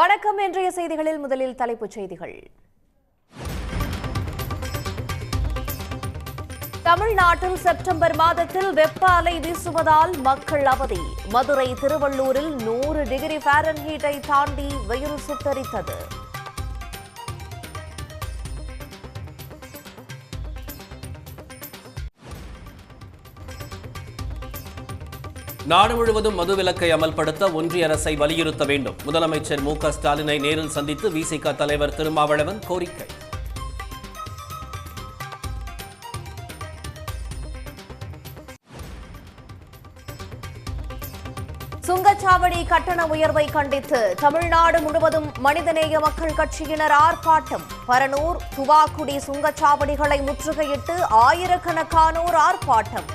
வணக்கம். இன்றைய செய்திகளில் முதலில் தலைப்புச் செய்திகள். தமிழ்நாட்டில் செப்டம்பர் மாதத்தில் வெப்ப அலை வீசுவதால் மக்கள் அவதி. மதுரை, திருவள்ளூரில் 100 டிகிரி ஃபாரன்ஹீட்டை தாண்டி வெயில் சுட்டெரித்தது. நாடு முழுவதும் மதுவிலக்கை அமல்படுத்த ஒன்றிய அரசை வலியுறுத்த வேண்டும். முதலமைச்சர் மு.க. ஸ்டாலினை நேரில் சந்தித்து விசிக தலைவர் திருமாவளவன் கோரிக்கை. சுங்கச்சாவடி கட்டண உயர்வை கண்டித்து தமிழ்நாடு முழுவதும் மனிதநேய மக்கள் கட்சியினர் ஆர்ப்பாட்டம். பரனூர், துவாக்குடி சுங்கச்சாவடிகளை முற்றுகையிட்டு ஆயிரக்கணக்கானோர் ஆர்ப்பாட்டம்.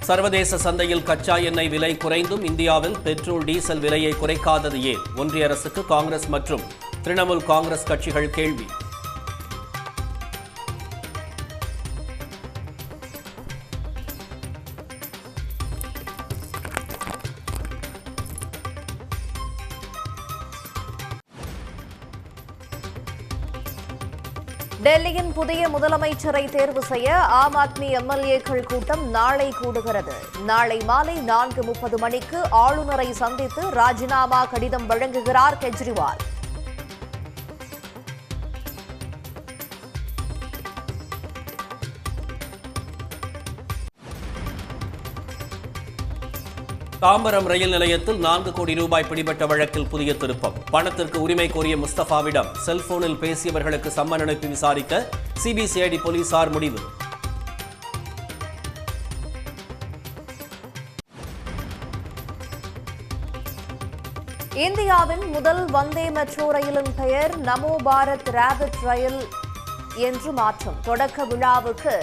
சர்வதேச சந்தையில் கச்சா எண்ணெய் விலை குறைந்தும் இந்தியாவில் பெட்ரோல், டீசல் விலையை குறைக்காதது ஏன்? ஒன்றிய அரசுக்கு காங்கிரஸ் மற்றும் திரிணாமுல் காங்கிரஸ் கட்சிகள் கேள்வி. டெல்லியின் புதிய முதலமைச்சரை தேர்வு செய்ய ஆம் ஆத்மி எம்எல்ஏக்கள் கூட்டம் நாளை கூடுகிறது. நாளை மாலை 4:30 மணிக்கு ஆளுநரை சந்தித்து ராஜினாமா கடிதம் வழங்குகிறார் கெஜ்ரிவால். தாம்பரம் ரயில் நிலையத்தில் 4 கோடி ரூபாய் பிடிபட்ட வழக்கில் புதிய திருப்பம். பணத்திற்கு உரிமை கோரிய முஸ்தபாவிடம் செல்போனில் பேசியவர்களுக்கு சம்மன் அனுப்பி விசாரிக்க சிபிசிஐடி போலீசார் முடிவு. இந்தியாவின் முதல் வந்தே மெட்ரோ ரயிலின் பெயர் நமோ பாரத் ரேபிட் ரயில் என்று மாற்றம். தொடக்க விழாவுக்கு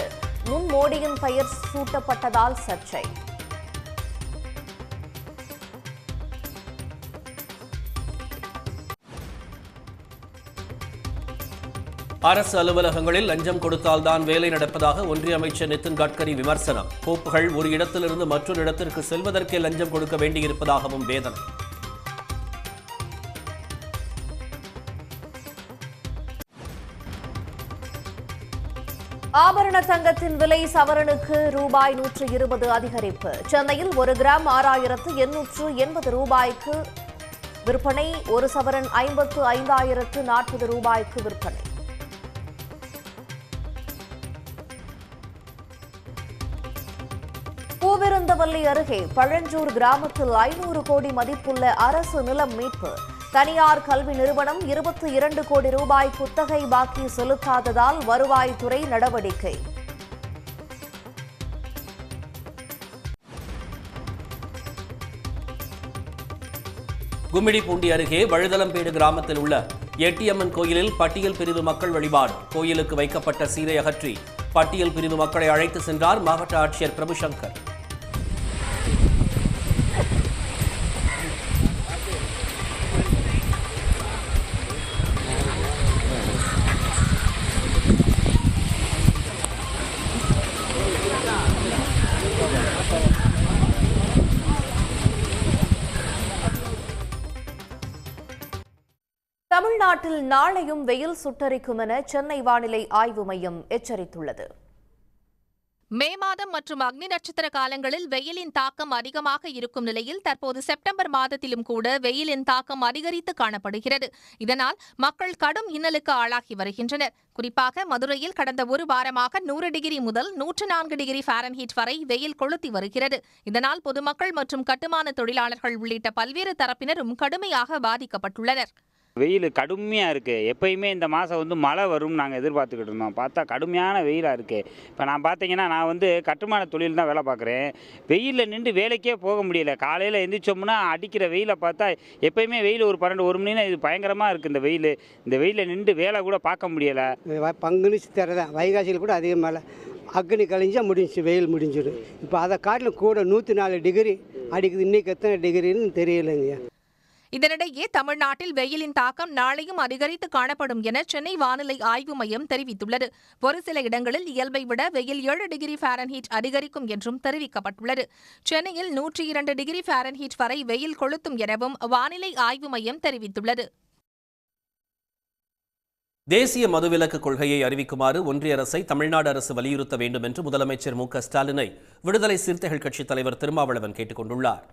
முன் மோடியின் பெயர் சூட்டப்பட்டதால் சர்ச்சை. அரசு அலுவலகங்களில் லஞ்சம் கொடுத்தால்தான் வேலை நடப்பதாக ஒன்றிய அமைச்சர் நிதின் கட்கரி விமர்சனம். கோப்புகள் ஒரு இடத்திலிருந்து மற்றொரு இடத்திற்கு செல்வதற்கே லஞ்சம் கொடுக்க வேண்டியிருப்பதாகவும் வேதனை. ஆபரண தங்கத்தின் விலை சவரனுக்கு ரூபாய் 120 அதிகரிப்பு. சென்னையில் 1 கிராம் 6,880 ரூபாய்க்கு விற்பனை. 1 சவரன் 55,040 ரூபாய்க்கு விற்பனை. பூவிருந்தவல்லி அருகே பழஞ்சூர் கிராமத்தில் 500 கோடி மதிப்புள்ள அரசு நிலம் மீட்பு. தனியார் கல்வி நிறுவனம் 22 கோடி ரூபாய் குத்தகை பாக்கி செலுத்தாததால் வருவாய்த்துறை நடவடிக்கை. கும்மிடிப்பூண்டி அருகே வழுதலம்பேடு கிராமத்தில் உள்ள எட்டியம்மன் கோயிலில் பட்டியல் பிரிவு மக்கள் வழிபாடு. கோயிலுக்கு வைக்கப்பட்ட சீரை அகற்றி பட்டியல் பிரிவு மக்களை அழைத்து சென்றார் மாவட்ட ஆட்சியர் பிரபுசங்கர். தமிழ்நாட்டில் நாளையும் வெயில் சுட்டெரிக்கும் என சென்னை வானிலை ஆய்வு மையம் எச்சரித்துள்ளது. மே மாதம் மற்றும் அக்னி நட்சத்திர காலங்களில் வெயிலின் தாக்கம் அதிகமாக இருக்கும் நிலையில் தற்போது செப்டம்பர் மாதத்திலும் கூட வெயிலின் தாக்கம் அதிகரித்து காணப்படுகிறது. இதனால் மக்கள் கடும் இன்னலுக்கு ஆளாகி வருகின்றனர். குறிப்பாக மதுரையில் கடந்த ஒரு வாரமாக 100 டிகிரி முதல் 104 டிகிரி ஃபாரன்ஹீட் வரை வெயில் கொளுத்தி வருகிறது. இதனால் பொதுமக்கள் மற்றும் கட்டுமான தொழிலாளர்கள் உள்ளிட்ட பல்வேறு தரப்பினரும் கடுமையாக பாதிக்கப்பட்டுள்ளனர். வெயில் கடுமையாக இருக்குது. எப்பயுமே இந்த மாதம் மழை வரும்னு நாங்கள் எதிர்பார்த்துக்கிட்டு இருந்தோம். பார்த்தா கடுமையான வெயிலாக இருக்குது. இப்போ நான் பார்த்தீங்கன்னா நான் கட்டுமான தொழில் தான் வேலை பார்க்குறேன். வெயிலில் நின்று வேலைக்கே போக முடியல. காலையில் எந்திரிச்சோம்னா அடிக்கிற வெயிலை பார்த்தா எப்பயுமே வெயில் ஒரு 12-1 மணி நேரம் இது பயங்கரமாக இருக்குது. இந்த வெயிலில் நின்று வேலை கூட பார்க்க முடியலை. பங்குனி சித்திரை தான், வைகாசியில் கூட அதிக மழை. அக்னி கழிஞ்சால் முடிஞ்சு, வெயில் முடிஞ்சிடும். இப்போ அதை காட்டிலும் கூட 104 டிகிரி அடிக்குது. இன்றைக்கி எத்தனை டிகிரின்னு தெரியலைங்க. இதனிடையே தமிழ்நாட்டில் வெயிலின் தாக்கம் நாளையும் அதிகரித்து காணப்படும் என சென்னை வானிலை ஆய்வு மையம் தெரிவித்துள்ளது. ஒரு சில இடங்களில் இயல்பை விட வெயில் 7 டிகிரி ஃபாரன்ஹீட் அதிகரிக்கும் என்றும் தெரிவிக்கப்பட்டுள்ளது. சென்னையில் 102 டிகிரி ஃபாரன்ஹீட் வரை வெயில் கொளுத்தும் எனவும் வானிலை ஆய்வு மையம் தெரிவித்துள்ளது. தேசிய மதுவிலக்கு கொள்கையை அறிவிக்குமாறு ஒன்றிய அரசை தமிழ்நாடு அரசு வலியுறுத்த வேண்டும் என்று முதலமைச்சர் மு.க.ஸ்டாலினை விடுதலை சிறுத்தைகள் கட்சித் தலைவர் திருமாவளவன் கேட்டுக் கொண்டுள்ளார்.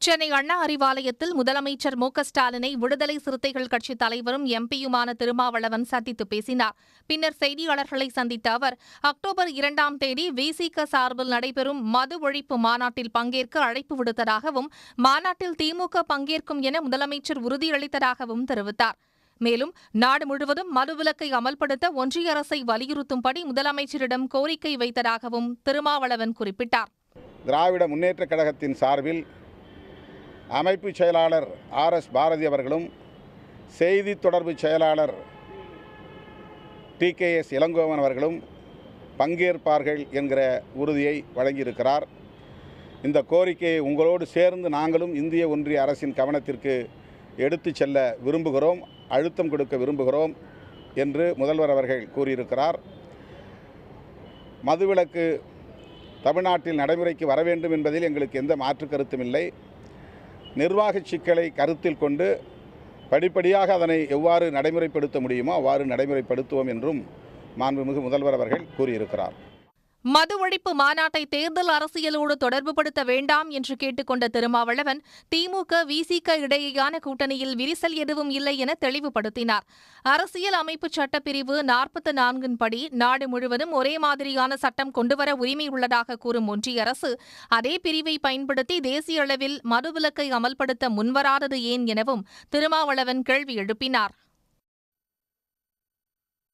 சென்னை அண்ணா அறிவாலயத்தில் முதலமைச்சர் மு.க.ஸ்டாலினை விடுதலை சிறுத்தைகள் கட்சித் தலைவரும் எம்பியுமான திருமாவளவன் சந்தித்து பேசினார். பின்னர் செய்தியாளர்களை சந்தித்த அவர் அக்டோபர் 2ஆம் தேதி விசிக சார்பில் நடைபெறும் மது ஒழிப்பு மாநாட்டில் பங்கேற்க அழைப்பு விடுத்ததாகவும் மாநாட்டில் திமுக பங்கேற்கும் என முதலமைச்சர் உறுதியளித்ததாகவும் தெரிவித்தார். மேலும் நாடு முழுவதும் மதுவிலக்கை அமல்படுத்த ஒன்றிய அரசை வலியுறுத்தும்படி முதலமைச்சரிடம் கோரிக்கை வைத்ததாகவும் திருமாவளவன் குறிப்பிட்டார். திராவிட முன்னேற்றக் கழகத்தின் சார்பில் அமைப்பு செயலாளர் ஆர்.எஸ். பாரதி அவர்களும் செய்தி தொடர்பு செயலாளர் டி.கே.எஸ். இளங்கோவன் அவர்களும் பங்கேற்பார்கள் என்கிற உறுதியை வழங்கியிருக்கிறார். இந்த கோரிக்கையை உங்களோடு சேர்ந்து நாங்களும் இந்திய ஒன்றிய அரசின் கவனத்திற்கு எடுத்து செல்ல விரும்புகிறோம், அழுத்தம் கொடுக்க விரும்புகிறோம் என்று முதல்வர் அவர்கள் கூறியிருக்கிறார். மதுவிலக்கு தமிழ்நாட்டில் நடைமுறைக்கு வர வேண்டும் என்பதில் எங்களுக்கு எந்த மாற்று கருத்தும் இல்லை. நிர்வாக சிக்கலை கருத்தில் கொண்டு படிப்படியாக அதனை எவ்வாறு நடைமுறைப்படுத்த முடியுமோ அவ்வாறு நடைமுறைப்படுத்துவோம் என்றும் மாண்புமிகு முதல்வர் அவர்கள் கூறியிருக்கிறார். மது ஒழிப்பு மாநாட்டை தேர்தல் அரசியலோடு தொடர்புபடுத்த வேண்டாம் என்று கேட்டுக்கொண்ட திருமாவளவன் திமுக விசிக இடையேயான கூட்டணியில் விரிசல் எதுவும் இல்லை என தெளிவுபடுத்தினார். அரசியல் அமைப்பு சட்டப்பிரிவு 44 படி நாடு முழுவதும் ஒரே மாதிரியான சட்டம் கொண்டுவர உரிமை உள்ளதாக கூறும் ஒன்றிய அரசு அதே பிரிவை பயன்படுத்தி தேசிய அளவில் மதுவிலக்கை அமல்படுத்த முன்வராதது ஏன் எனவும் திருமாவளவன் கேள்வி எழுப்பினார்.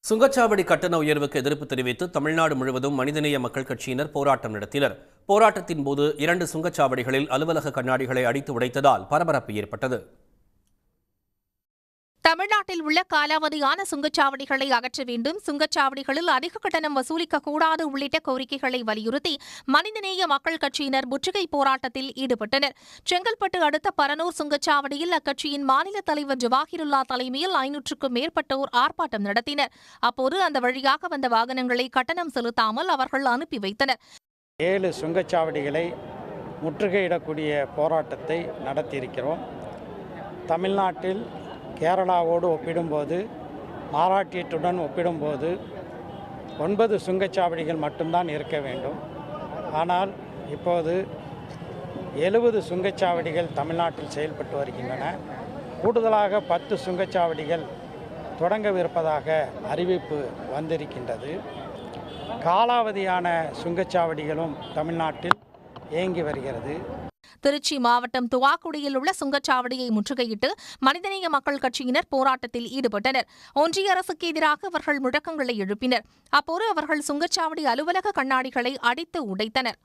சுங்கச்சாவடி கட்டண உயர்வுக்கு எதிர்ப்பு தெரிவித்து தமிழ்நாடு முழுவதும் மனிதநேய மக்கள் கட்சியினர் போராட்டம் நடத்தினர். போராட்டத்தின் போது 2 சுங்கச்சாவடிகளில் அலுவலக கண்ணாடிகளை அடித்து உடைத்ததால் பரபரப்பு ஏற்பட்டது. தமிழ்நாட்டில் உள்ள காலாவதியான சுங்கச்சாவடிகளை அகற்ற வேண்டும், சுங்கச்சாவடிகளில் அதிக கட்டணம் வசூலிக்கக்கூடாது உள்ளிட்ட கோரிக்கைகளை வலியுறுத்தி மனிதநேய மக்கள் கட்சியினர் முற்றுகை போராட்டத்தில் ஈடுபட்டனர். செங்கல்பட்டு அடுத்த பரனூர் சுங்கச்சாவடியில் அக்கட்சியின் மாநில தலைவர் ஜவாஹிருல்லா தலைமையில் 500க்கும் மேற்பட்டோர் ஆர்ப்பாட்டம் நடத்தினர். அப்போது அந்த வழியாக வந்த வாகனங்களை கட்டணம் செலுத்தாமல் அவர்கள் அனுப்பி வைத்தனர். 7 சுங்கச்சாவடிகளை முற்றுகையிடக்கூடிய போராட்டத்தை நடத்தியிருக்கிறோம். தமிழ்நாட்டில் கேரளாவோடு ஒப்பிடும்போது, மகாராஷ்டிரத்துடன் ஒப்பிடும்போது 9 சுங்கச்சாவடிகள் மட்டும்தான் இருக்க வேண்டும். ஆனால் இப்போது 70 சுங்கச்சாவடிகள் தமிழ்நாட்டில் செயல்பட்டு வருகின்றன. கூடுதலாக 10 சுங்கச்சாவடிகள் தொடங்கவிருப்பதாக அறிவிப்பு வந்திருக்கின்றது. காலாவதியான சுங்கச்சாவடிகளும் தமிழ்நாட்டில் இயங்கி வருகிறது. திருச்சி மாவட்டம் துவாக்குடியில் உள்ள சுங்கச்சாவடியை முற்றுகையிட்டு மனிதநேய மக்கள் கட்சியினர் போராட்டத்தில் ஈடுபட்டனர். ஒன்றிய அரசுக்கு எதிராக அவர்கள் முழக்கங்களை எழுப்பினர். அப்போது அவர்கள் சுங்கச்சாவடி அலுவலக கண்ணாடிகளை அடித்து உடைத்தனர்.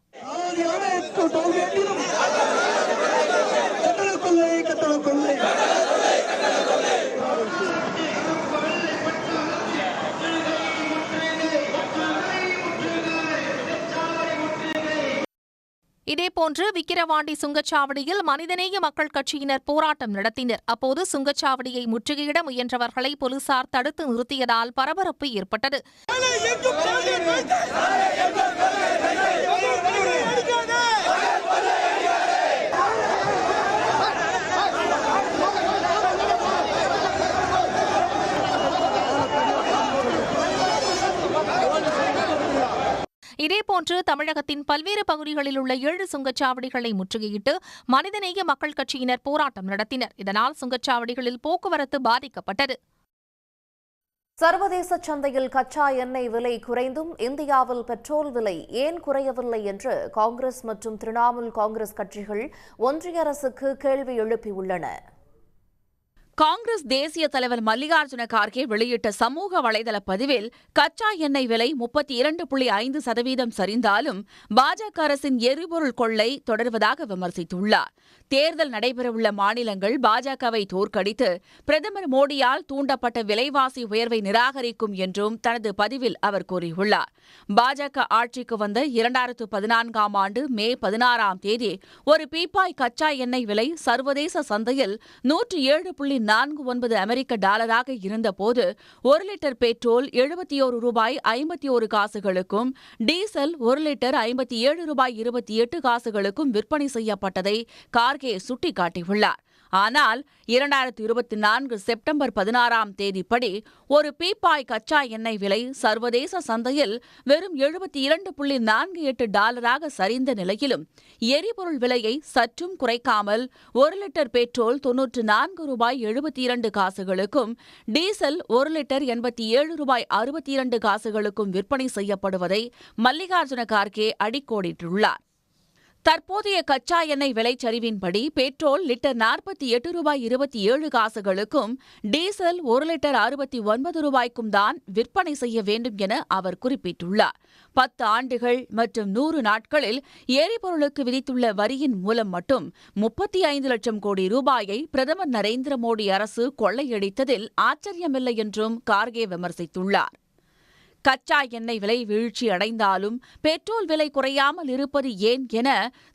இதேபோன்று விக்கிரவாண்டி சுங்கச்சாவடியில் மனிதநேய மக்கள் கட்சியினர் போராட்டம் நடத்தினர். அப்போது சுங்கச்சாவடியை முற்றுகையிட முயன்றவர்களை போலீசார் தடுத்து நிறுத்தியதால் பரபரப்பு ஏற்பட்டது. இதேபோன்று தமிழகத்தின் பல்வேறு பகுதிகளில் உள்ள 7 சுங்கச்சாவடிகளை முற்றுகையிட்டு மனிதநேய மக்கள் கட்சியினர் போராட்டம் நடத்தினர். இதனால் சுங்கச்சாவடிகளில் போக்குவரத்து பாதிக்கப்பட்டது. சர்வதேச சந்தையில் கச்சா எண்ணெய் விலை குறைந்தும் இந்தியாவில் பெட்ரோல் விலை ஏன் குறையவில்லை என்று காங்கிரஸ் மற்றும் திரிணாமுல் காங்கிரஸ் கட்சிகள் ஒன்றிய அரசுக்கு கேள்வி எழுப்பியுள்ளன. காங்கிரஸ் தேசிய தலைவர் மல்லிகார்ஜுன கார்கே வெளியிட்ட சமூக வலைதள பதிவில் கச்சா எண்ணெய் விலை 32.5% சரிந்தாலும் பாஜக அரசின் எரிபொருள் கொள்ளை தொடர்வதாக விமர்சித்துள்ளார். தேர்தல் நடைபெறவுள்ள மாநிலங்கள் பாஜகவை தோற்கடித்து பிரதமர் மோடியால் தூண்டப்பட்ட விலைவாசி உயர்வை நிராகரிக்கும் என்றும் தனது பதிவில் அவர் கூறியுள்ளார். பாஜக ஆட்சிக்கு வந்த 2014ஆம் ஆண்டு மே 16ஆம் தேதி ஒரு பீப்பாய் கச்சா எண்ணெய் விலை சர்வதேச சந்தையில் 107.49 அமெரிக்க டாலராக இருந்தபோது 1 லிட்டர் பெட்ரோல் $71.51 டீசல் 1 லிட்டர் $57.28 விற்பனை செய்யப்பட்டதை கார்கே சுட்டிக்காட்டியுள்ளார். ஆனால் 2024 செப்டம்பர் 16ஆம் தேதிப்படி ஒரு பீப்பாய் கச்சா எண்ணெய் விலை சர்வதேச சந்தையில் வெறும் $78.48 சரிந்த நிலையிலும் எரிபொருள் விலையை சற்றும் குறைக்காமல் 1 லிட்டர் பெட்ரோல் $94.72 டீசல் 1 லிட்டர் $87.62 விற்பனை செய்யப்படுவதை மல்லிகார்ஜுன கார்கே அடிக்கோடிட்டுள்ளார். தற்போதைய கச்சா எண்ணெய் விலைச்சரிவின்படி பெட்ரோல் லிட்டர் $40.27 டீசல் 1 லிட்டர் $69 தான் விற்பனை செய்ய வேண்டும் என அவர் குறிப்பிட்டுள்ளார். 10 ஆண்டுகள் மற்றும் 100 நாட்களில் எரிபொருளுக்கு விதித்துள்ள வரியின் மூலம் மட்டும் 35 லட்சம் கோடி ரூபாயை பிரதமர் நரேந்திர மோடி அரசு கொள்ளையடித்ததில் ஆச்சரியமில்லை என்றும் கார்கே விமர்சித்துள்ளார். கச்சா எண்ணெய் விலை வீழ்ச்சி அடைந்தாலும் பெட்ரோல் விலை குறையாமல் இருப்பது ஏன் என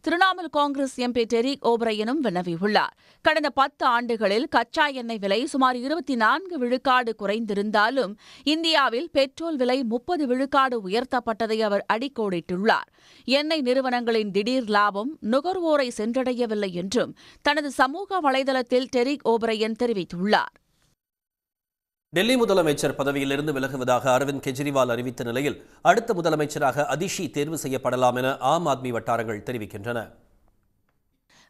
திரிணாமுல் காங்கிரஸ் எம்பி டெரிக் ஓபிரையனும் வினவியுள்ளார். கடந்த 10 ஆண்டுகளில் கச்சா எண்ணெய் விலை சுமார் 24 விழுக்காடு குறைந்திருந்தாலும் இந்தியாவில் பெட்ரோல் விலை 30 விழுக்காடு உயர்த்தப்பட்டதை அவர் அடிக்கோடிட்டுள்ளார். எண்ணெய் நிறுவனங்களின் திடீர் லாபம் நுகர்வோரை சென்றடையவில்லை என்றும் தனது சமூக வலைதளத்தில் டெரிக் ஓபிரையன் தெரிவித்துள்ளார். டெல்லி முதலமைச்சர் பதவியிலிருந்து விலகுவதாக அரவிந்த் கெஜ்ரிவால் அறிவித்த நிலையில் அடுத்த முதலமைச்சராக அதிஷி தேர்வு செய்யப்படலாம் என ஆம் ஆத்மி வட்டாரங்கள் தெரிவிக்கின்றன.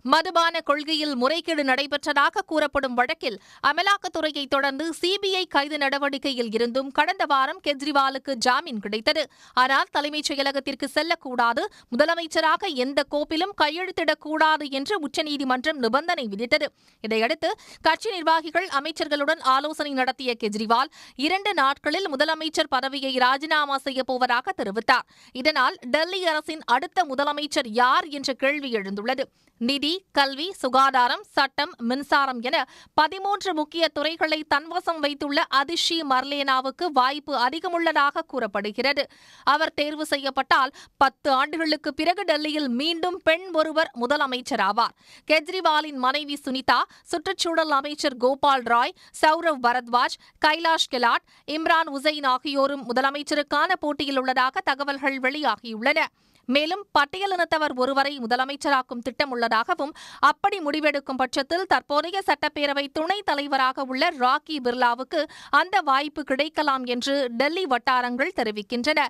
மதுபான கொள்கையில் முறைகேடு நடைபெற்றதாக கூறப்படும் வழக்கில் அமலாக்கத்துறையை தொடர்ந்து சிபிஐ கைது நடவடிக்கையில் இருந்தும் கடந்த வாரம் கெஜ்ரிவாலுக்கு ஜாமீன் கிடைத்தது. ஆனால் தலைமைச் செயலகத்திற்கு செல்லக்கூடாது, முதலமைச்சராக எந்த கோப்பிலும் கையெழுத்திடக்கூடாது என்று உச்சநீதிமன்றம் நிபந்தனை விதித்தது. இதையடுத்து கட்சி நிர்வாகிகள் அமைச்சர்களுடன் ஆலோசனை நடத்திய கெஜ்ரிவால் 2 நாட்களில் முதலமைச்சர் பதவியை ராஜினாமா செய்யப் போவதாக தெரிவித்தார். இதனால் டெல்லி அரசின் அடுத்த முதலமைச்சர் யார் என்ற கேள்வி எழுந்துள்ளது. நிதி, கல்வி, சுகாதாரம், சட்டம், மின்சாரம் என 13 முக்கிய துறைகளை தன்வசம் வைத்துள்ள அதிஷி மர்லேனாவுக்கு வாய்ப்பு அதிகமுள்ளதாக கூறப்படுகிறது. அவர் தேர்வு செய்யப்பட்டால் 10 ஆண்டுகளுக்கு பிறகு டெல்லியில் மீண்டும் பெண் ஒருவர் முதலமைச்சராவார். கெஜ்ரிவாலின் மனைவி சுனிதா, சுற்றுச்சூழல் அமைச்சர் கோபால் ராய், சௌரவ் பரத்வாஜ், கைலாஷ் கெலாட், இம்ரான் உசைன் ஆகியோரும் முதலமைச்சருக்கான போட்டியில் உள்ளதாக தகவல்கள் வெளியாகியுள்ளன. மேலும் பட்டியலினத்தவர் ஒருவரை முதலமைச்சராக்கும் திட்டம் உள்ளதாகவும், அப்படி முடிவெடுக்கும் பட்சத்தில் தற்போதைய சட்டப்பேரவை துணைத் தலைவராக உள்ள ராக்கி பிர்லாவுக்கு அந்த வாய்ப்பு கிடைக்கலாம் என்று டெல்லி வட்டாரங்கள் தெரிவிக்கின்றன.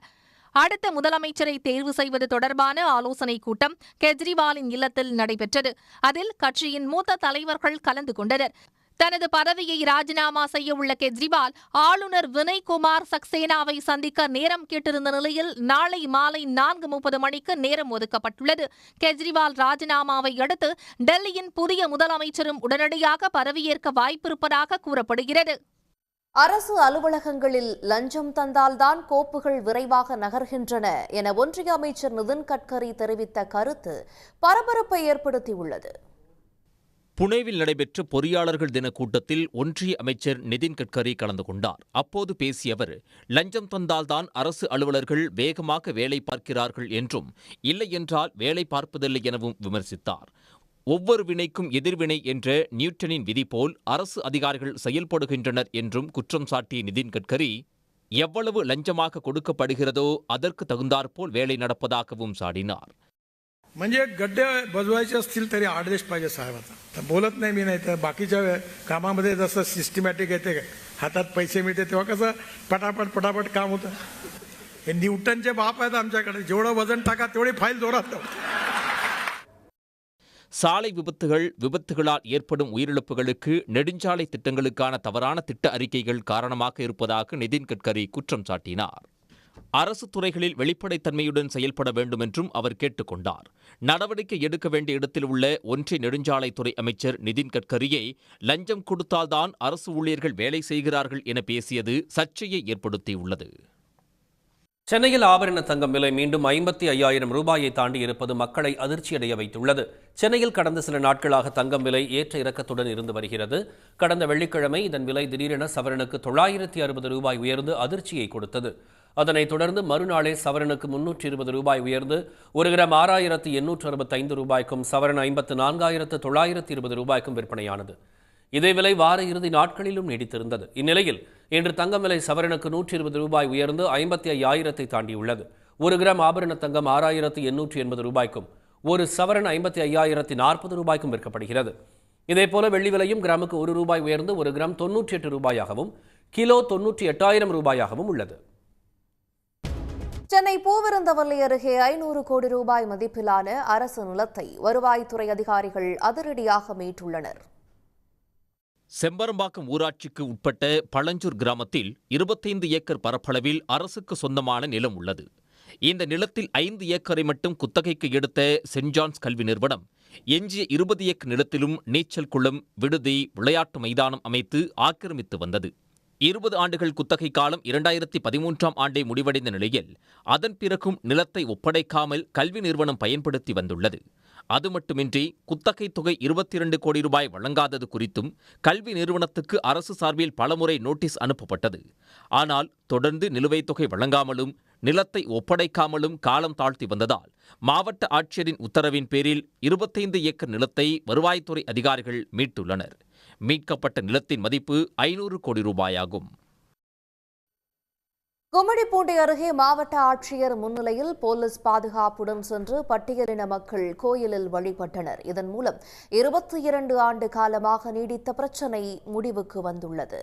அடுத்த முதலமைச்சரை தேர்வு செய்வது தொடர்பான ஆலோசனைக் கூட்டம் கெஜ்ரிவாலின் இல்லத்தில் நடைபெற்றது. அதில் கட்சியின் மூத்த தலைவர்கள் கலந்து கொண்டனர். தனது பதவியை ராஜினாமா செய்ய உள்ள கெஜ்ரிவால் ஆளுநர் வினய்குமார் சக்சேனாவை சந்திக்க நேரம் கேட்டிருந்த நிலையில் நாளை மாலை 4:30 மணிக்கு நேரம் ஒதுக்கப்பட்டுள்ளது. கெஜ்ரிவால் ராஜினாமாவை அடுத்து டெல்லியின் புதிய முதலமைச்சரும் உடனடியாக பதவியேற்க வாய்ப்பிருப்பதாக கூறப்படுகிறது. அரசு அலுவலகங்களில் லஞ்சம் தந்தால்தான் கோப்புகள் விரைவாக நகர்கின்றன என ஒன்றிய அமைச்சர் நிதின் கட்கரி தெரிவித்த கருத்து பரபரப்பை ஏற்படுத்தியுள்ளது. புனேவில் நடைபெற்ற பொறியாளர்கள் தின கூட்டத்தில் ஒன்றிய அமைச்சர் நிதின் கட்கரி கலந்து கொண்டார். அப்போது பேசிய அவர், லஞ்சம் தந்தால்தான் அரசு அலுவலர்கள் வேகமாக வேலை பார்க்கிறார்கள் என்றும், இல்லை என்றால் வேலை பார்ப்பதில்லை எனவும் விமர்சித்தார். ஒவ்வொரு வினைக்கும் எதிர்வினை என்ற நியூட்டனின் விதி போல் அரசு அதிகாரிகள் செயல்படுகின்றனர் என்றும் குற்றம் சாட்டிய நிதின் கட்கரி, எவ்வளவு லஞ்சமாக கொடுக்கப்படுகிறதோ அதற்கு தகுந்தாற்போல் வேலை நடப்பதாகவும் சாடினார். म्हणजे गड्डे बजवायचे असतील तरी आदेश पाहिजे साहेबांचा. तर बोलत नाही मी, नाही तर बाकीच्या कामामध्ये जसं सिस्टमॅटिक येते हातात पैसे मिळते तेव्हा कसं पटापट काम होतं. हे न्यूटनचे बाप आहेत आमच्याकडे, जेवढं वजन टाका तेवढी फाईल जोरात. சாலை விபத்துகளால் ஏற்படும் உயிரிழப்புகளுக்கு நெடுஞ்சாலை திட்டங்களுக்கான தவறான திட்ட அறிக்கைகள் காரணமாக இருப்பதாக நிதின் கட்கரி குற்றம் சாட்டினார். அரசு துறைகளில் வெளிப்படைத்தன்மையுடன் செயல்பட வேண்டும் என்றும் அவர் கேட்டுக் கொண்டார். நடவடிக்கை எடுக்க வேண்டிய இடத்தில் உள்ள ஒன்றிய நெடுஞ்சாலைத்துறை அமைச்சர் நிதின் கட்கரியை லஞ்சம் கொடுத்தால்தான் அரசு ஊழியர்கள் வேலை செய்கிறார்கள் என பேசியது சர்ச்சையை ஏற்படுத்தியுள்ளது. சென்னையில் ஆபரண தங்கம் விலை மீண்டும் 55,000 ரூபாயை தாண்டி இருப்பது மக்களை அதிர்ச்சியடைய வைத்துள்ளது. சென்னையில் கடந்த சில நாட்களாக தங்கம் விலை ஏற்ற இறக்கத்துடன் இருந்து வருகிறது. கடந்த வெள்ளிக்கிழமை இதன் விலை திடீரென சவரனுக்கு 960 ரூபாய் உயர்ந்து அதிர்ச்சியை கொடுத்தது. அதனைத் தொடர்ந்து மறுநாளே சவரனுக்கு 320 ரூபாய் உயர்ந்து 1 கிராம் 6,865 ரூபாய்க்கும் சவரன் 54,920 ரூபாய்க்கும் விற்பனையானது. இதே விலை வார இறுதி நாட்களிலும் நீடித்திருந்தது. இந்நிலையில் இன்று தங்கம் விலை சவரனுக்கு 120 ரூபாய் உயர்ந்து 55,000 தாண்டியுள்ளது. 1 கிராம் ஆபரண தங்கம் 6,880 ரூபாய்க்கும் ஒரு சவரன் 55,040 ரூபாய்க்கும் விற்கப்படுகிறது. இதேபோல வெள்ளி விலையும் கிராமுக்கு 1 ரூபாய் உயர்ந்து 1 கிராம் 98 ரூபாயாகவும் கிலோ 98,000 ரூபாயாகவும் உள்ளது. சென்னை பூவிருந்தவல்லி அருகே 500 கோடி ரூபாய் மதிப்பிலான அரசு நிலத்தை வருவாய்த்துறை அதிகாரிகள் அதிரடியாக மீட்டுள்ளனர். செம்பரம்பாக்கம் ஊராட்சிக்கு உட்பட்ட பழஞ்சூர் கிராமத்தில் 25 ஏக்கர் பரப்பளவில் அரசுக்கு சொந்தமான நிலம் உள்ளது. இந்த நிலத்தில் 5 ஏக்கரை மட்டும் குத்தகைக்கு எடுத்த சென்ட் ஜான்ஸ் கல்வி நிறுவனம் எஞ்சிய 20 ஏக்கர் நிலத்திலும் நீச்சல் குளம், விடுதி, விளையாட்டு மைதானம் அமைத்து ஆக்கிரமித்து வந்தது. 20 ஆண்டுகள் குத்தகை காலம் 2013ஆம் ஆண்டே முடிவடைந்த நிலையில் அதன் பிறகும் நிலத்தை ஒப்படைக்காமல் கல்வி நிறுவனம் பயன்படுத்தி வந்துள்ளது. அது மட்டுமின்றி குத்தகை தொகை 22 கோடி ரூபாய் வழங்காதது குறித்தும் கல்வி நிறுவனத்துக்கு அரசு சார்பில் பலமுறை நோட்டீஸ் அனுப்பப்பட்டது. ஆனால் தொடர்ந்து நிலுவைத் தொகை வழங்காமலும் நிலத்தை ஒப்படைக்காமலும் காலம் தாழ்த்தி வந்ததால் மாவட்ட ஆட்சியரின் உத்தரவின் பேரில் 25 ஏக்கர் நிலத்தை வருவாய்த்துறை அதிகாரிகள் மீட்டுள்ளனர். மீட்கப்பட்ட நிலத்தின் மதிப்பு 500 கோடி ரூபாயாகும். கும்மிடிப்பூண்டி அருகே மாவட்ட ஆட்சியர் முன்னிலையில் போலீஸ் பாதுகாப்புடன் சென்று பட்டியலின மக்கள் கோயிலில் வழிபட்டனர். இதன் மூலம் 22 ஆண்டு காலமாக நீடித்த பிரச்சினை முடிவுக்கு வந்துள்ளது.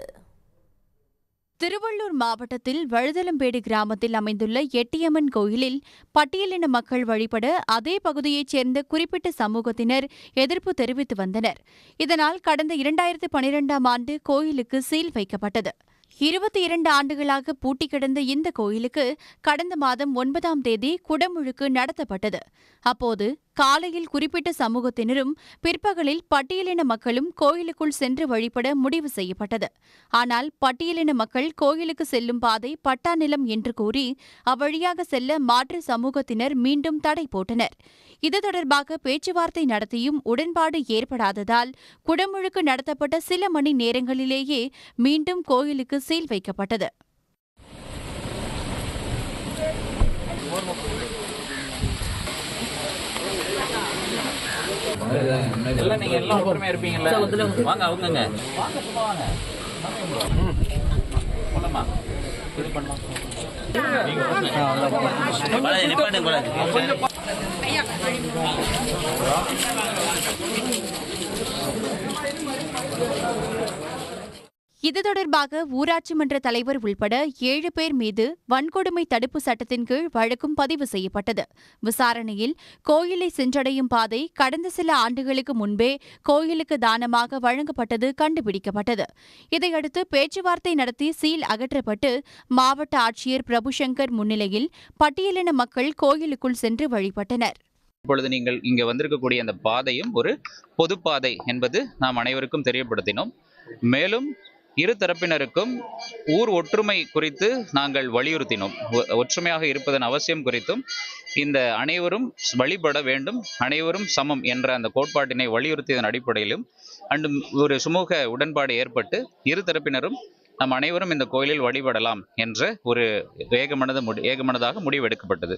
திருவள்ளூர் மாவட்டத்தில் வழுதலம்பேடு கிராமத்தில் அமைந்துள்ள எட்டியம்மன் கோயிலில் பட்டியலின மக்கள் வழிபட அதே பகுதியைச் சேர்ந்த குறிப்பிட்ட சமூகத்தினர் எதிர்ப்பு தெரிவித்து வந்தனர். இதனால் கடந்த 2012ஆம் ஆண்டு கோயிலுக்கு சீல் வைக்கப்பட்டது. 22 ஆண்டுகளாக பூட்டி கிடந்த இந்த கோயிலுக்கு கடந்த மாதம் 9ஆம் தேதி குடமுழுக்கு நடத்தப்பட்டது. அப்போது காலையில் குறிப்பிட்ட சமூகத்தினரும் பிற்பகலில் பட்டியலின மக்களும் கோயிலுக்குள் சென்று வழிபட முடிவு செய்யப்பட்டது. ஆனால் பட்டியலின மக்கள் கோயிலுக்கு செல்லும் பாதை பட்டா நிலம் என்று கூறி அவ்வழியாக செல்ல மாற்று சமூகத்தினர் மீண்டும் தடை போட்டனர். இது தொடர்பாக பேச்சுவார்த்தை நடத்தியும் உடன்பாடு ஏற்படாததால் குடமுழுக்கு நடத்தப்பட்ட சில மணி நேரங்களிலேயே மீண்டும் கோயிலுக்கு சீல் வைக்கப்பட்டது. இது தொடர்பாக ஊராட்சி மன்ற தலைவர் உள்பட 7 பேர் மீது வன்கொடுமை தடுப்பு சட்டத்தின் கீழ் வழக்கும் பதிவு செய்யப்பட்டது. விசாரணையில் கோயிலை சென்றடையும் பாதை கடந்த சில ஆண்டுகளுக்கு முன்பே கோயிலுக்கு தானமாக வழங்கப்பட்டது கண்டுபிடிக்கப்பட்டது. இதையடுத்து பேச்சுவார்த்தை நடத்தி சீல் அகற்றப்பட்டு மாவட்ட ஆட்சியர் பிரபுசங்கர் முன்னிலையில் பட்டியலின மக்கள் கோயிலுக்குள் சென்று வழிபட்டனர். இப்பொழுது நீங்கள் இங்கே வந்திருக்கக்கூடிய அந்த பாதையும் ஒரு பொது பாதை என்பது நாம் அனைவருக்கும் தெரியப்படுத்தினோம். மேலும் இரு தரப்பினருக்கும் ஊர் ஒற்றுமை குறித்து நாங்கள் வலியுறுத்தினோம். ஒற்றுமையாக இருப்பதன் அவசியம் குறித்தும் இந்த அனைவரும் வழிபட வேண்டும், அனைவரும் சமம் என்ற அந்த கோட்பாட்டினை வலியுறுத்தியதன் அடிப்படையிலும் ஒரு சுமூக உடன்பாடு ஏற்பட்டு இரு தரப்பினரும் நம் அனைவரும் இந்த கோயிலில் வழிபடலாம் என்ற ஒரு ஏகமனதாக முடிவெடுக்கப்பட்டது.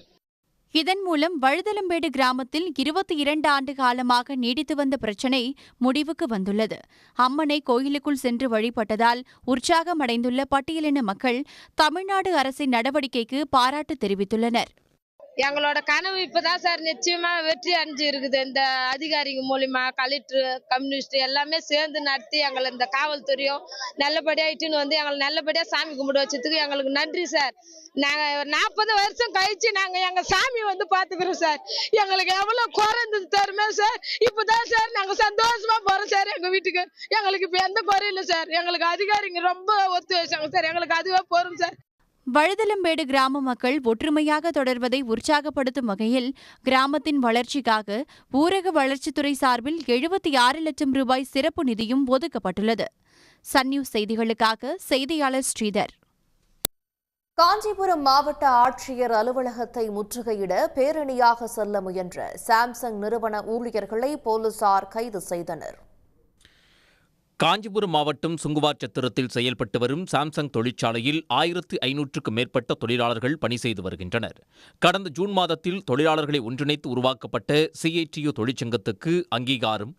இதன் மூலம் வழுதலம்பேடு கிராமத்தில் 22 ஆண்டு காலமாக நீடித்து வந்த பிரச்சினை முடிவுக்கு வந்துள்ளது. அம்மனை கோயிலுக்குள் சென்று வழிபட்டதால் உற்சாகமடைந்துள்ள பட்டியலின மக்கள் தமிழ்நாடு அரசின் நடவடிக்கைக்கு பாராட்டு தெரிவித்துள்ளனர். எங்களோட கனவு இப்பதான் சார் நிச்சயமா வெற்றி அடைஞ்சு இருக்குது. இந்த அதிகாரிங்க மூலியமா கலெக்டர், கம்யூனிஸ்ட் எல்லாமே சேர்ந்து நடத்தி எங்களை இந்த காவல்துறையும் நல்லபடியா இட்டுன்னு வந்து எங்களை நல்லபடியா சாமி கும்பிட வச்சதுக்கு எங்களுக்கு நன்றி சார். நாங்க 40 வருஷம் கழிச்சு நாங்க எங்க சாமி வந்து பாத்துக்கிறோம் சார். எங்களுக்கு எவ்வளவு குறைந்தது தருமே சார். இப்பதான் சார் நாங்க சந்தோஷமா போறோம் சார் எங்க வீட்டுக்கு. எங்களுக்கு இப்ப எந்த குறையும் இல்லை சார். எங்களுக்கு அதிகாரிங்க ரொம்ப ஒத்து வச்சாங்க சார். எங்களுக்கு அதுவே போறோம் சார். வழுதலம்பேடு கிராம மக்கள் ஒற்றுமையாக தொடர்வதை உற்சாகப்படுத்தும் வகையில் கிராமத்தின் வளர்ச்சிக்காக ஊரக வளர்ச்சித்துறை சார்பில் 76 லட்சம் ரூபாய் சிறப்பு நிதியும் ஒதுக்கப்பட்டுள்ளது. சன் நியூஸ் செய்திகளுக்காக செய்தியாளர் ஸ்ரீதர். காஞ்சிபுரம் மாவட்ட ஆட்சியர் அலுவலகத்தை முற்றுகையிட பேரணியாக செல்ல முயன்ற சாம்சங் நிறுவன ஊழியர்களை போலீசார் கைது செய்தனர். காஞ்சிபுரம் மாவட்டம் சுங்குவார்சத்திரத்தில் செயல்பட்டு வரும் சாம்சங் தொழிற்சாலையில் 1500க்கும் மேற்பட்ட தொழிலாளர்கள் பணி செய்து வருகின்றனர். கடந்த ஜூன் மாதத்தில் தொழிலாளர்களை ஒன்றிணைத்து உருவாக்கப்பட்ட CITU தொழிற்சங்கத்துக்கு அங்கீகாரம்,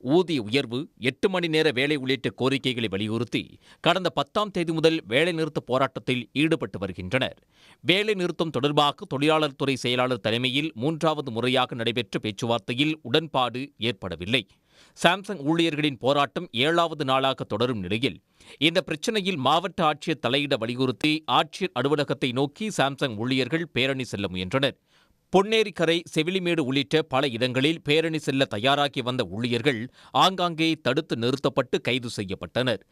ஊதிய உயர்வு, 8 மணி நேர வேலை உள்ளிட்ட கோரிக்கைகளை வலியுறுத்தி கடந்த 10ஆம் தேதி முதல் வேலைநிறுத்த போராட்டத்தில் ஈடுபட்டு வருகின்றனர். வேலை நிறுத்தம் தொடர்பாக தொழிலாளர் துறை செயலாளர் தலைமையில் 3வது முறையாக நடைபெற்ற பேச்சுவார்த்தையில் உடன்பாடு ஏற்படவில்லை. சாம்சங் ஊழியர்களின் போராட்டம் 7வது நாளாக தொடரும் நிலையில் இந்த பிரச்சினையில் மாவட்ட ஆட்சியர் தலையிட வலியுறுத்தி ஆட்சியர் அலுவலகத்தை நோக்கி சாம்சங் ஊழியர்கள் பேரணி செல்ல முயன்றனர். பொன்னேரிக்கரை, செவிலிமேடு உள்ளிட்ட பல இடங்களில் பேரணி செல்ல தயாராகி வந்த ஊழியர்கள் ஆங்காங்கே தடுத்து நிறுத்தப்பட்டு கைது செய்யப்பட்டனர்.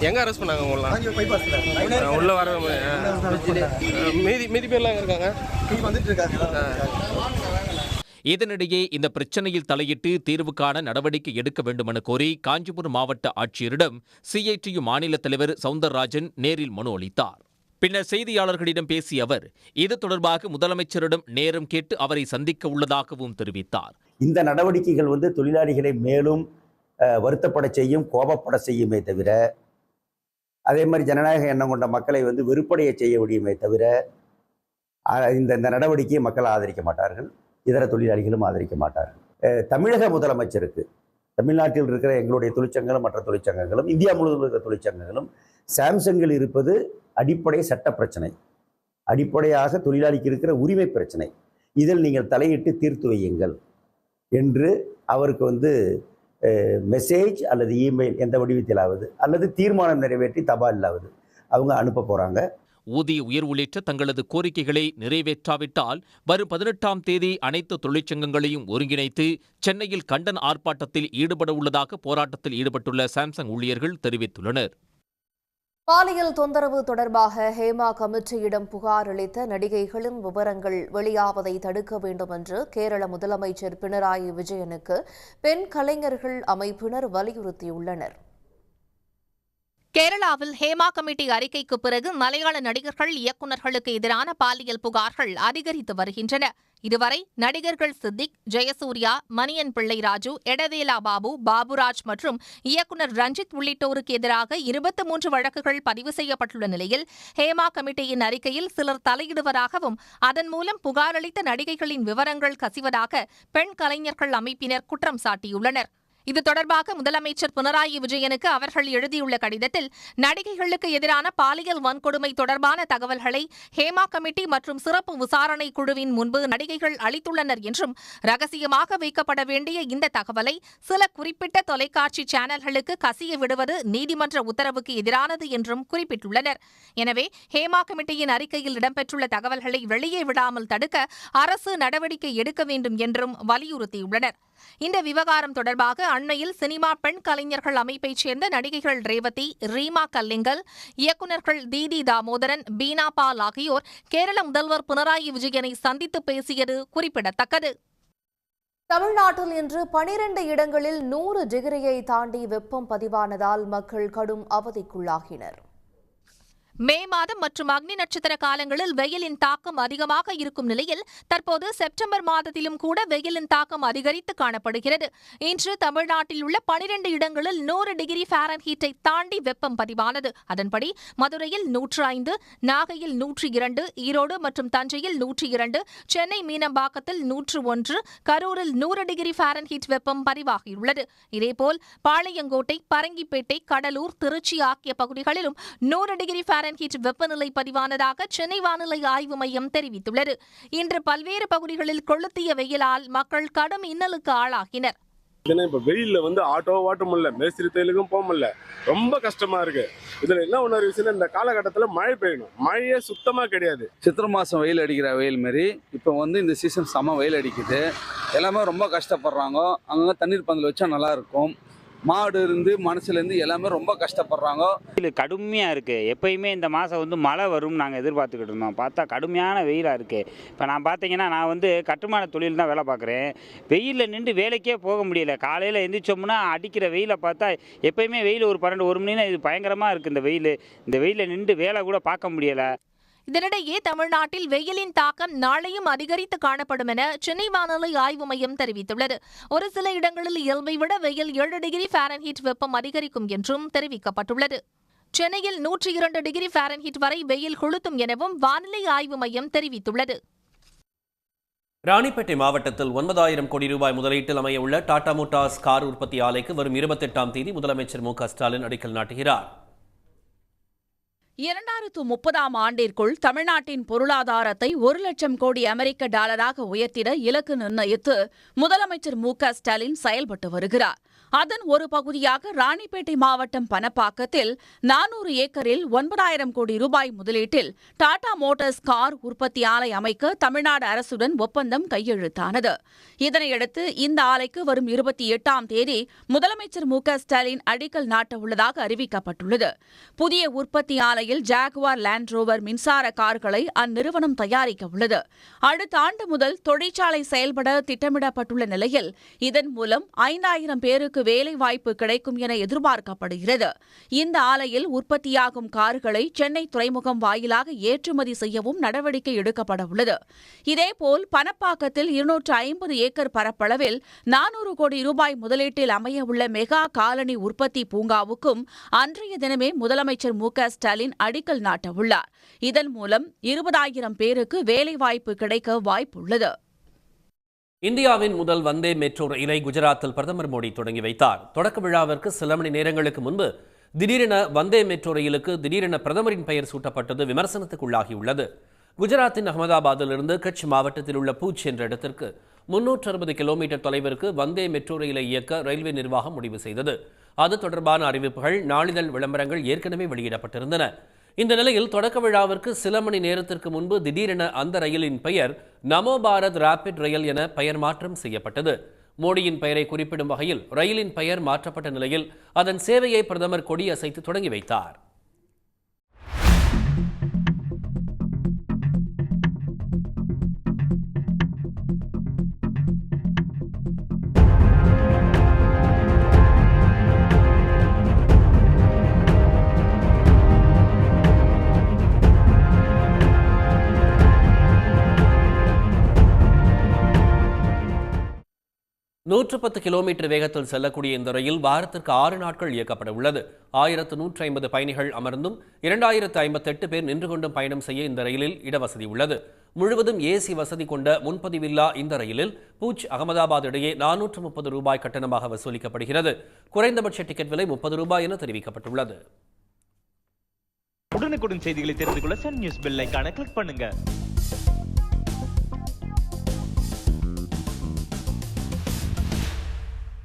எங்க அரெஸ்ட் பண்ணாங்க உள்ள வர மீதி பேர்லாம் இருக்காங்க. இதனிடையே இந்த பிரச்சனையில் தலையிட்டு தீர்வு காண நடவடிக்கை எடுக்க வேண்டுமென கோரி காஞ்சிபுரம் மாவட்ட ஆட்சியரிடம் CITU மாநில தலைவர் சவுந்தரராஜன் நேரில் மனு அளித்தார். பின்னர் செய்தியாளர்களிடம் பேசிய அவர் இது தொடர்பாக முதலமைச்சரிடம் நேரம் கேட்டு அவரை சந்திக்க உள்ளதாகவும் தெரிவித்தார். இந்த நடவடிக்கைகள் தொழிலாளிகளை மேலும் வருத்தப்பட செய்யும், கோபப்பட செய்யுமே தவிர, அதே மாதிரி ஜனநாயக எண்ணம் கொண்ட மக்களை வெறுப்படைய செய்ய முடியுமே தவிர இந்த நடவடிக்கையை மக்கள் ஆதரிக்க மாட்டார்கள், இதர தொழிலாளிகளும் ஆதரிக்க மாட்டார்கள். தமிழக முதலமைச்சருக்கு தமிழ்நாட்டில் இருக்கிற எங்களுடைய தொழிற்சங்கங்களும் மற்ற தொழிற்சங்கங்களும் இந்தியா முழுவதும் இருக்கிற தொழிற்சங்கங்களும் சாம்சங்கில் இருப்பது அடிப்படை சட்ட பிரச்சனை, அடிப்படையாக தொழிலாளிக்கு இருக்கிற உரிமை பிரச்சனை, இதில் நீங்கள் தலையிட்டு தீர்த்து வையுங்கள் என்று அவருக்கு மெசேஜ் அல்லது இமெயில் எந்த வடிவத்திலாவது அல்லது தீர்மானம் நிறைவேற்றி தபாலிலாவது அவங்க அனுப்ப போகிறாங்க. ஊதிய உயர்வு உள்ளிட்ட தங்களது கோரிக்கைகளை நிறைவேற்றாவிட்டால் வரும் 18ஆம் தேதி அனைத்து தொழிற்சங்கங்களையும் ஒருங்கிணைத்து சென்னையில் கண்டன ஆர்ப்பாட்டத்தில் ஈடுபட உள்ளதாக போராட்டத்தில் ஈடுபட்டுள்ள சாம்சங் ஊழியர்கள் தெரிவித்துள்ளனர். பாலியல் தொந்தரவு தொடர்பாக ஹேமா கமிட்டியிடம் புகார் அளித்த நடிகைகளின் விவரங்கள் வெளியாவதை தடுக்க வேண்டும் என்று கேரள முதலமைச்சர் பினராயி விஜயனுக்கு பெண் கலைஞர்கள் அமைப்பினர் வலியுறுத்தியுள்ளனர். கேரளாவில் ஹேமா கமிட்டி அறிக்கைக்கு பிறகு மலையாள நடிகர்கள், இயக்குநர்களுக்கு எதிரான பாலியல் புகார்கள் அதிகரித்து வருகின்றன. இதுவரை நடிகர்கள் சித்திக், ஜெயசூர்யா, மணியன் பிள்ளை ராஜு, எடவேலா பாபு, பாபுராஜ் மற்றும் இயக்குநர் ரஞ்சித் உள்ளிட்டோருக்கு எதிராக 23 வழக்குகள் பதிவு செய்யப்பட்டுள்ள நிலையில் ஹேமா கமிட்டியின் அறிக்கையில் சிலர் தலையிடுவதாகவும் அதன் மூலம் புகாரளித்த நடிகைகளின் விவரங்கள் கசிவதாக பெண் கலைஞர்கள் அமைப்பினர் குற்றம் சாட்டியுள்ளனர். இது தொடர்பாக முதலமைச்சர் பினராயி விஜயனுக்கு அவர்கள் எழுதியுள்ள கடிதத்தில் நடிகைகளுக்கு எதிரான பாலியல் வன்கொடுமை தொடர்பான தகவல்களை ஹேமா கமிட்டி மற்றும் சிறப்பு விசாரணை குழுவின் முன்பு நடிகைகள் அளித்துள்ளனர் என்றும், ரகசியமாக வைக்கப்பட வேண்டிய இந்த தகவலை சில குறிப்பிட்ட தொலைக்காட்சி சேனல்களுக்கு கசிய விடுவது நீதிமன்ற உத்தரவுக்கு எதிரானது என்றும் குறிப்பிட்டுள்ளனர். எனவே ஹேமா கமிட்டியின் அறிக்கையில் இடம்பெற்றுள்ள தகவல்களை வெளியே விடாமல் தடுக்க அரசு நடவடிக்கை எடுக்க வேண்டும் என்றும் வலியுறுத்தியுள்ளனர். இந்த விவகாரம் தொடர்பாக அண்மையில் சினிமா பெண் கலைஞர்கள் அமைப்பைச் சேர்ந்த நடிகைகள் ரேவதி, ரீமா கல்லிங்கல், இயக்குநர்கள் தீதி தாமோதரன், பீனா பால் ஆகியோர் கேரள முதல்வர் பினராயி விஜயனை சந்தித்து பேசியது குறிப்பிடத்தக்கது. தமிழ்நாட்டில் இன்று 12 இடங்களில் 100 டிகிரியை தாண்டி வெப்பம் பதிவானதால் மக்கள் கடும் அவதிக்குள்ளாகினர். மே மாதம் மற்றும் அக்னி நட்சத்திர காலங்களில் வெயிலின் தாக்கம் அதிகமாக இருக்கும் நிலையில் தற்போது செப்டம்பர் மாதத்திலும் கூட வெயிலின் தாக்கம் அதிகரித்து காணப்படுகிறது. இன்று தமிழ்நாட்டில் உள்ள 12 இடங்களில் 100 டிகிரி ஃபாரன்ஹீட்டை தாண்டி வெப்பம் பதிவானது. அதன்படி மதுரையில் 105, நாகையில் 102, ஈரோடு மற்றும் தஞ்சையில் 102, சென்னை மீனம்பாக்கத்தில் 101, கரூரில் 100 டிகிரி ஃபாரன்ஹீட் வெப்பம் பதிவாகியுள்ளது. இதேபோல் பாளையங்கோட்டை, பரங்கிப்பேட்டை, கடலூர், திருச்சி ஆகிய பகுதிகளிலும் 100 டிகிரி ஃபாரன்ஹீட் வெப்பநிலை பதிவானதாக சென்னை வானிலை ஆய்வு மையம் தெரிவித்துள்ளது. இன்று பல்வேறு பகுதிகளில் கொளுத்திய வெயிலால் மக்கள் கடும் இன்னலுக்கு ஆளாகினர். இப்போ வெயிலில் ஆட்டோ ஓட்ட முடியல, மேஸ்திரி தொழிலுக்கும் போக முடியல, ரொம்ப கஷ்டமா இருக்கு. இதுல என்ன ஒன்று விஷயம், இந்த காலகட்டத்தில் மழை பெய்யணும், மழையே சுத்தமா கிடையாது. சித்திரை மாதம் வெயில் அடிக்கிற வெயில் மாரி இப்போ இந்த சீசன் செம வெயில் அடிக்குது. எல்லாமே ரொம்ப கஷ்டப்படுறாங்க. அங்கங்கே தண்ணீர் பந்தல் வச்சா நல்லா இருக்கும். மாடு இருந்து மனசுலேருந்து எல்லாமே ரொம்ப கஷ்டப்படுறாங்க. வெயில் கடுமையாக இருக்குது. எப்பயுமே இந்த மாதம் மழை வரும்னு நாங்கள் எதிர்பார்த்துக்கிட்டு இருந்தோம். பார்த்தா கடுமையான வெயிலாக இருக்குது. இப்போ நான் பார்த்தீங்கன்னா நான் கட்டுமான தொழில் தான் வேலை பார்க்குறேன். வெயிலில் நின்று வேலைக்கே போக முடியல. காலையில் எந்திரிச்சோம்னா அடிக்கிற வெயிலை பார்த்தா எப்பயுமே வெயில் ஒரு 12-1 மணி நேரம் இது பயங்கரமாக இருக்குது. இந்த வெயிலில் நின்று வேலை கூட பார்க்க முடியலை. இதனிடையே தமிழ்நாட்டில் வெயிலின் தாக்கம் நாளையும் அதிகரித்து காணப்படும் என சென்னை வானிலை ஆய்வு மையம் தெரிவித்துள்ளது. ஒரு சில இடங்களில் இயல்பை விட வெயில் 7 டிகிரி ஃபாரன்ஹீட் வெப்பம் அதிகரிக்கும் என்றும் தெரிவிக்கப்பட்டுள்ளது. சென்னையில் 102 டிகிரி ஃபாரன்ஹீட் வரை வெயில் கொளுத்தும் எனவும் வானிலை ஆய்வு மையம் தெரிவித்துள்ளது. ராணிப்பேட்டை மாவட்டத்தில் 9,000 கோடி ரூபாய் முதலீட்டில் அமைய உள்ள டாடா மோட்டார்ஸ் கார் உற்பத்தி ஆலைக்கு வரும் 28ஆம் தேதி முதலமைச்சர் மு.க. ஸ்டாலின் அடிக்கல் நாட்டுகிறார். 2030ஆம் ஆண்டிற்குள் தமிழ்நாட்டின் பொருளாதாரத்தை 1 லட்சம் கோடி அமெரிக்க டாலராக உயர்த்திட இலக்கு நிர்ணயித்து முதலமைச்சர் மு.க. ஸ்டாலின் செயல்பட்டு வருகிறார். அதன் ஒரு பகுதியாக ராணிப்பேட்டை மாவட்டம் பனப்பாக்கத்தில் 400 ஏக்கரில் 9,000 கோடி ரூபாய் முதலீட்டில் டாடா மோட்டார்ஸ் கார் உற்பத்தி ஆலை அமைக்க தமிழ்நாடு அரசுடன் ஒப்பந்தம் கையெழுத்தானது. இதனையடுத்து இந்த ஆலைக்கு வரும் 28ஆம் தேதி முதலமைச்சர் மு.க. ஸ்டாலின் அடிக்கல் நாட்ட உள்ளதாக அறிவிக்கப்பட்டுள்ளது. புதிய உற்பத்தி ஆலையில் ஜாகுவார் லேண்ட் ரோவர் மின்சார கார்களை அந்நிறுவனம் தயாரிக்க உள்ளது. அடுத்த ஆண்டு முதல் தொழிற்சாலை செயல்பட திட்டமிடப்பட்டுள்ள நிலையில் இதன் மூலம் 5,000 பேருக்கு வேலை வாய்ப்பு கிடைக்கும் என எதிர்பார்க்கப்படுகிறது. இந்த ஆலையில் உற்பத்தியாகும் கார்களை சென்னை துறைமுகம் வாயிலாக ஏற்றுமதி செய்யவும் நடவடிக்கை எடுக்கப்பட உள்ளது. இதேபோல் பனப்பாக்கத்தில் 250 ஏக்கர் பரப்பளவில் 400 கோடி ரூபாய் முதலீட்டில் அமைய உள்ள மெகா காலனி உற்பத்தி பூங்காவுக்கும் அன்றைய தினமே முதலமைச்சர் மு.க. ஸ்டாலின் அடிக்கல் நாட்ட உள்ளார். இதன் மூலம் 20,000 பேருக்கு வேலைவாய்ப்பு கிடைக்க வாய்ப்புள்ளது. இந்தியாவின் முதல் வந்தே மெட்ரோ ரயிலை குஜராத்தில் பிரதமர் மோடி தொடங்கி வைத்தார். தொடக்க விழாவிற்கு சில மணி நேரங்களுக்கு முன்பு திடீரென வந்தே மெட்ரோ ரயிலுக்கு திடீரென பிரதமரின் பெயர் சூட்டப்பட்டது விமர்சனத்துக்குள்ளாகியுள்ளது. குஜராத்தின் அகமதாபாத்திலிருந்து கட்ச் மாவட்டத்தில் உள்ள பூச் என்ற இடத்திற்கு 360 கிலோமீட்டர் தொலைவிற்கு வந்தே மெட்ரோ ரயிலை இயக்க ரயில்வே நிர்வாகம் முடிவு செய்தது. அது தொடர்பான அறிவிப்புகள், நாளிதழ் விளம்பரங்கள் ஏற்கனவே வெளியிடப்பட்டிருந்தன. இந்த நிலையில் தொடக்க விழாவிற்கு சில மணி நேரத்திற்கு முன்பு திடீரென அந்த ரயிலின் பெயர் நமோ பாரத் ராபிட் ரயில் என பெயர் மாற்றம் செய்யப்பட்டது. மோடியின் பெயரை குறிப்பிடும் வகையில் ரயிலின் பெயர் மாற்றப்பட்ட நிலையில் அதன் சேவையை பிரதமர் கொடியசைத்து தொடங்கி வைத்தார். நூற்று 10 கிலோமீட்டர் வேகத்தில் செல்லக்கூடிய இந்த ரயில் வாரத்திற்கு 6 நாட்கள் இயக்கப்பட உள்ளது. 1150 பயணிகள் அமர்ந்தும் 2058 பேர் நின்று கொண்டும் பயணம் செய்ய இந்த ரயிலில் இடவசதி உள்ளது. முழுவதும் ஏசி வசதி கொண்ட முன்பதிவில்லா இந்த ரயிலில் பூச் அகமதாபாத் இடையே 430 ரூபாய் கட்டணமாக வசூலிக்கப்படுகிறது. குறைந்தபட்ச டிக்கெட் விலை 30 ரூபாய் என தெரிவிக்கப்பட்டுள்ளது. உடனுக்குடன் செய்திகளை தெரிந்து கொள்ள சன் நியூஸ் பெல் ஐகானை கிளிக் பண்ணுங்க.